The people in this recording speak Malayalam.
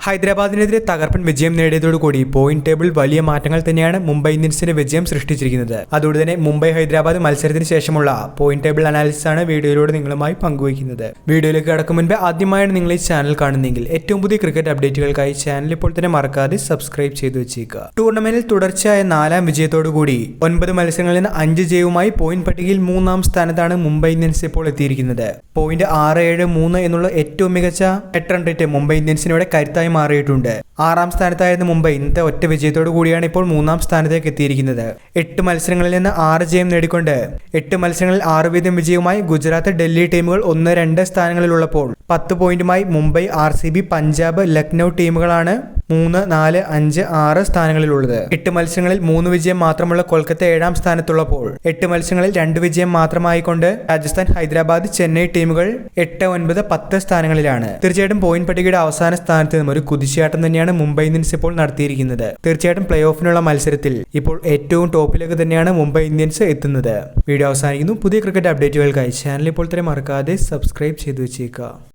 ഹൈദരാബാദിനെതിരെ തകർപ്പൻ വിജയം നേടിയതോടുകൂടി പോയിന്റ് ടേബിൾ വലിയ മാറ്റങ്ങൾ തന്നെയാണ് മുംബൈ ഇന്ത്യൻസിന് വിജയം സൃഷ്ടിച്ചിരിക്കുന്നത്. അതുകൊണ്ട് തന്നെ മുംബൈ ഹൈദരാബാദ് മത്സരത്തിന് ശേഷമുള്ള പോയിന്റ് ടേബിൾ അനാലിസിസ് ആണ് വീഡിയോയിലൂടെ നിങ്ങളുമായി പങ്കുവയ്ക്കുന്നത്. വീഡിയോയിലേക്ക് കടക്കും മുൻപ് ആദ്യമായാണ് നിങ്ങൾ ഈ ചാനൽ കാണുന്നതെങ്കിൽ ഏറ്റവും പുതിയ ക്രിക്കറ്റ് അപ്ഡേറ്റുകൾക്കായി ചാനൽ ഇപ്പോൾ തന്നെ മറക്കാതെ സബ്സ്ക്രൈബ് ചെയ്തു വെച്ചേക്കുക. ടൂർണമെന്റിൽ തുടർച്ചയായ 4ാം വിജയത്തോടുകൂടി 9 മത്സരങ്ങളിൽ നിന്ന് 5 ജയവുമായി പോയിന്റ് പട്ടികയിൽ 3ാം സ്ഥാനത്താണ് മുംബൈ ഇന്ത്യൻസ് ഇപ്പോൾ എത്തിയിരിക്കുന്നത്. പോയിന്റ് 6-7-3 എന്നുള്ള ഏറ്റവും മികച്ച നെറ്റ് റൺ റേറ്റ് മുംബൈ ഇന്ത്യൻസിനോട് കരുത്തായി മാറിയിട്ടുണ്ട്. 6ാം സ്ഥാനത്തായിരുന്ന മുംബൈ ഇന്നത്തെ ഒറ്റ വിജയത്തോടു കൂടിയാണ് ഇപ്പോൾ 3ാം സ്ഥാനത്തേക്ക് എത്തിയിരിക്കുന്നത്. 8 മത്സരങ്ങളിൽ നിന്ന് 6 ജയം നേടിക്കൊണ്ട് 8 മത്സരങ്ങളിൽ 6 വീതം വിജയവുമായി ഗുജറാത്ത്, ഡൽഹി ടീമുകൾ 1-2 സ്ഥാനങ്ങളിലുള്ളപ്പോൾ 10 പോയിന്റുമായി മുംബൈ, RCB, പഞ്ചാബ്, ലക്നൌ ടീമുകളാണ് 3, 4, 5, 6 സ്ഥാനങ്ങളിലുള്ളത്. 8 മത്സരങ്ങളിൽ 3 വിജയം മാത്രമുള്ള കൊൽക്കത്ത 7ാം സ്ഥാനത്തുള്ളപ്പോൾ 8 മത്സരങ്ങളിൽ 2 വിജയം മാത്രമായിക്കൊണ്ട് രാജസ്ഥാൻ, ഹൈദരാബാദ്, ചെന്നൈ ടീമുകൾ 8, 9, 10 സ്ഥാനങ്ങളിലാണ്. തീർച്ചയായിട്ടും പോയിന്റ് പട്ടികയുടെ അവസാന സ്ഥാനത്ത് നിന്നും ഒരു കുതിച്ചാട്ടം തന്നെയാണ് മുംബൈ ഇന്ത്യൻസ് ഇപ്പോൾ നടത്തിയിരിക്കുന്നത്. തീർച്ചയായിട്ടും പ്ലേ ഓഫിനുള്ള മത്സരത്തിൽ ഇപ്പോൾ ഏറ്റവും ടോപ്പിലേക്ക് തന്നെയാണ് മുംബൈ ഇന്ത്യൻസ് എത്തുന്നത്. വീഡിയോ അവസാനിക്കുന്നു. പുതിയ ക്രിക്കറ്റ് അപ്ഡേറ്റുകൾക്കായി ചാനൽ ഇപ്പോൾ തന്നെ മറക്കാതെ സബ്സ്ക്രൈബ് ചെയ്തു വെച്ചേക്കുക.